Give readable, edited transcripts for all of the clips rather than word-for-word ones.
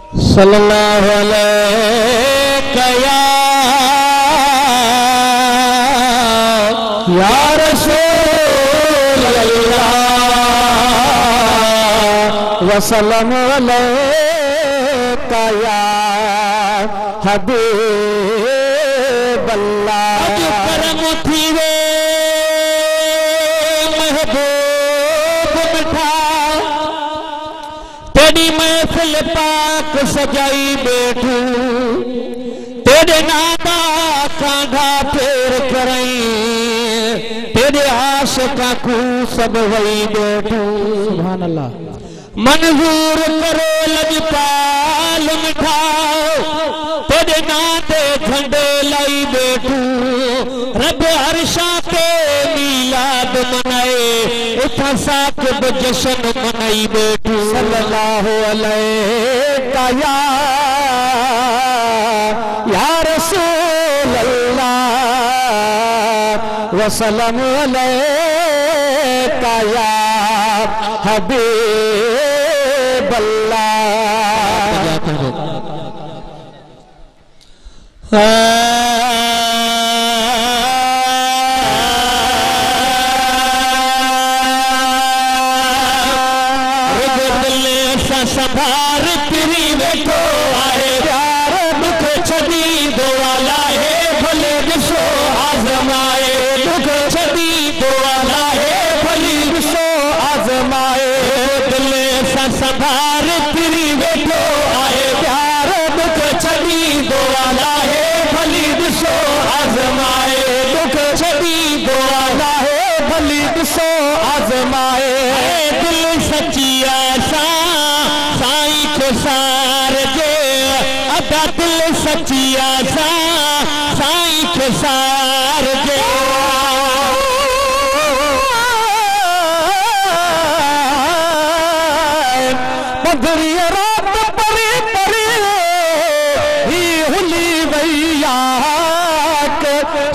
सल्लल्लाहु अलैहि या रसूल अल्लाह वसल्लम अलैका या हबीब अल्लाह। अज करम थी वे महबूब मिठा तेरी महफिल पाक सजाई बैठू तेरे नादा कांधा फेर करई तेरे आशिका को सब वही बैठू। सुभान अल्लाह। मंजूर करो लजपाल मिठाओ तेरे नाते झंडे लाई बैठू रब हर्षा पे मीलाद मनाए उठा साकिब जश्न मनाई बैठू। सल्लल्लाहु अलैका या रसूल अल्लाह वसल्लम अलैका या हबीब अल्लाह। संभार तेरी बैठो आए प्यार दुख छदी दो वाला है भले दिसो आजमाए दुख छदी दो वाला है भले दिसो आजमाए दिल सा संभार तेरी बैठो आए प्यार दुख छदी दो वाला है भले दिसो आजमाए दुख छदी दो वाला है भले दिसो आजमाए दिल सच्ची आशा साईं को सार जे अदा दिल सच्ची आशा साईं को सार जे बदरी रात परी परी ही हुली वैया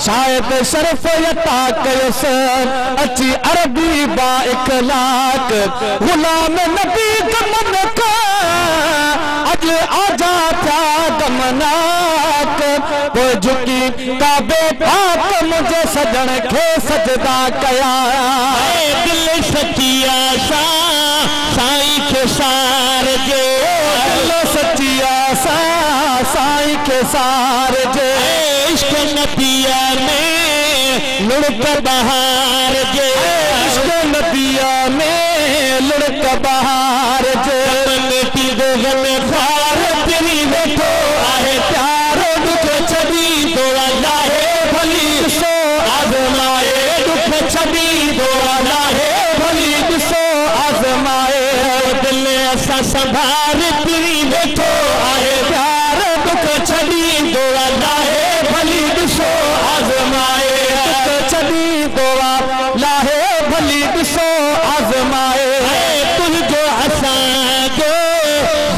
शायद शर्फ यता कयस अच्छी अरबी बा इखलाक गुलाम नबी गमन का अज आजा था गमनाक वो झुकी काबे पाक मुझे सजन खे सजदा कया दिल सच्ची आशा साईं के सार जे दिल सच्ची आशा साईं के सार जे इश्क नबिया में लुढ़क बहार जे इश्क नबिया में लुढ़क बहार जे बेटी दो गले ख्वार तेरी बैठो आहे प्यार दुख छदी दो वाला है भली दिसो आजमाए दुख छदी दो वाला है भली दिसो आजमाए दिल ऐसा संभार तेरी बैठो आहे प्यार दुख छदी दो वाला है भली दिसो आजमाए दुख छदी दो वाला है भली दिसो आजमाए तुझको असां जो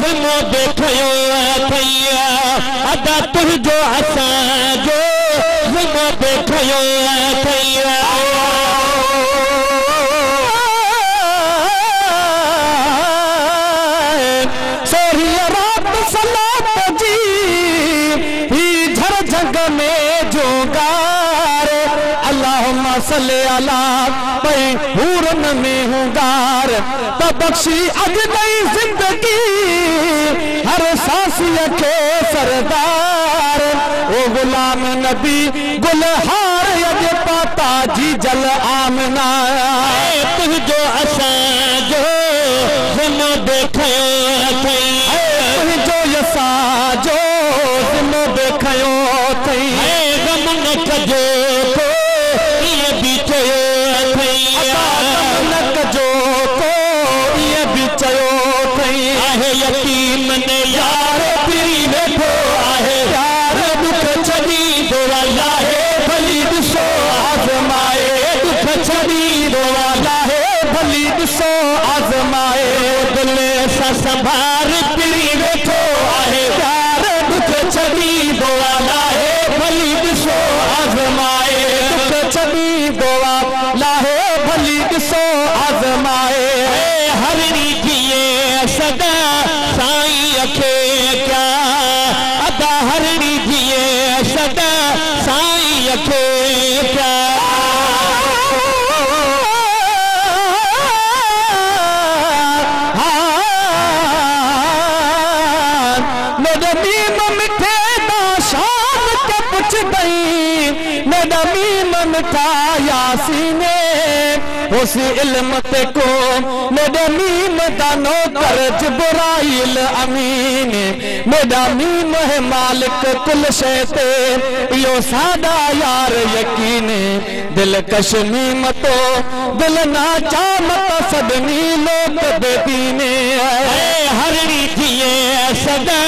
ज़िमो देखयो थैया अदा तुझको असां जो ज़िमो देखयो थैया सोही रात सलात जी ही झर जग में जोगार अल्लाहुम्मा सल्ली अला पई हूरन में हुंगार त बख्शी अज नई जिंदगी हर सांसिय के सरदार ओ गुलाम नबी गुलहार अज पाता जी जल आमना तुझो असां जो ज़िमो देखयो थई तुझो असां जो ज़िमो देखयो थई गम न कजो को ये भी चयो थई गम न कजो को ये भी चयो थई आहे यकीन ने यार तेरी बैठो आहे यार दुख छदी दो वाला है भली दिसो आजमाए दुख छदी दो वाला है भली दिसो आजमाए दिल सा संभार तेरी बैठो आहे यार दुख छदी दो वाला है भली दिसो आजमाए दुख छदी दो वाला है भली दिसो आजमाए हरनी किए सदा साईं खे क्या अदा हरणी दिए सदा साईं खे क्या मेरा मीम मिठे दा शाम के पुछ दई मेरा मीम मिठा यासीने उस इल्म ते को मेरा मीम दानो कर जिब्राइल अमीन मेरा मीम है मालिक कुल शै ते यो सादा यार यकीन दिल कश मीम तो दिल ना चामत सदनी लोक बेदीने हरणी थिए सदा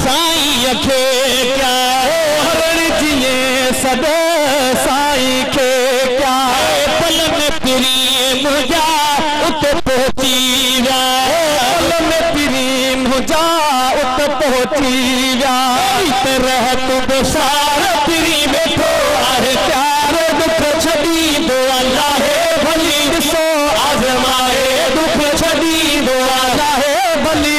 साईं खे क्या हरणी थिए सदा साईं खे क्या पल में पिरी मुझा उत पहुंची व्या पल में पिरी मुझा उत पहुंची व्या तरह तू बेसार पिरी बैठो आहे प्यार दुख छड़ी दो अल्लाह भली ॾिसो आज़माए दुख छड़ी दो अल्लाह भली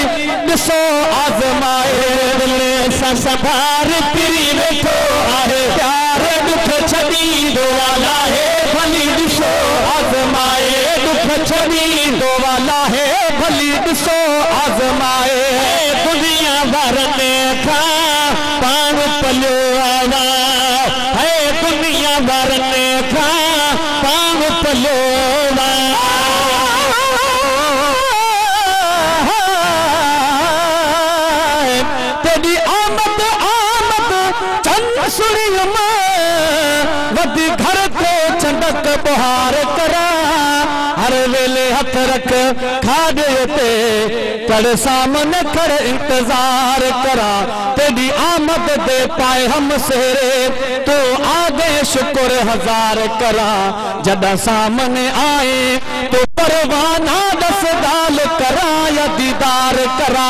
ॾिसो आज़माए दिल सां संभार पिरी बैठो आहे प्यार दुख छड़ी दो अल्लाह भली ॾिसो आज़माए दुख छड़ी दो अल्लाह भली ॾिसो आज़माए दुनिया वारनि खां पाण पलियो आवा है दुनिया वारनि खां पाण पलियो तेरी आमद आमद चंद सुनियो वधी घर को चंदक बहार करा हर वेले हथ रख खादे ते कर सामने कर इंतजार करा तेरी आमद दे पाए हम सेरे तो आगे शुक्र हजार करा जदा सामने आए तो परवाना दस गाल करा या दीदार करा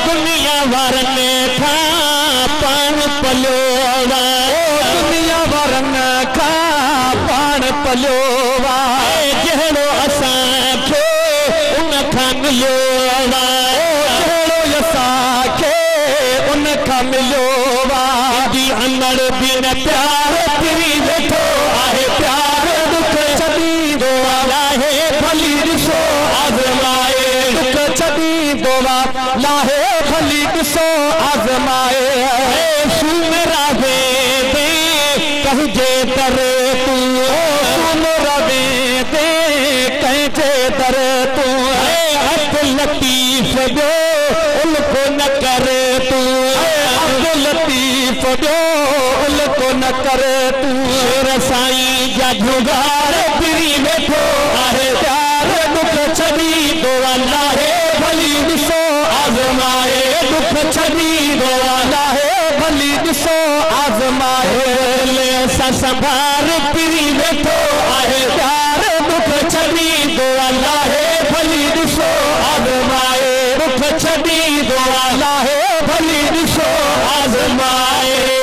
दुनिया वारने खा पान पलो दुनिया वारने खा पान पलो जहिड़ो असांखे उन खां मिलियो जहिड़ो असांखे उन खां मिलियो अंदर बिन प्यार पिरी वेठो आहे प्यार दुख छॾींदो आहे भली ॾिसो आज़माए दुख छॾींदो आहे भली ॾिसो आज़माए सुमेरा वेंदे कहजे दर तूं सुमेरा वेंदे कंहिंजे दर तूं हथ लतीफ़ जो उल्को न कर तूं हथ लतीफ़ जो उल्को न कर तूं साईं जा जुगार पिरी वेठो आहे प्यार दुख छॾींदो आहे भली ॾिसो आज़माए दुख छॾींदो आहे भली ॾिसो आज़माए सां संभार पिरी वेठो आहे प्यार दुख छॾींदो आहे भली ॾिसो आज़माए दुख छॾींदो आहे भली ॾिसो आज़माए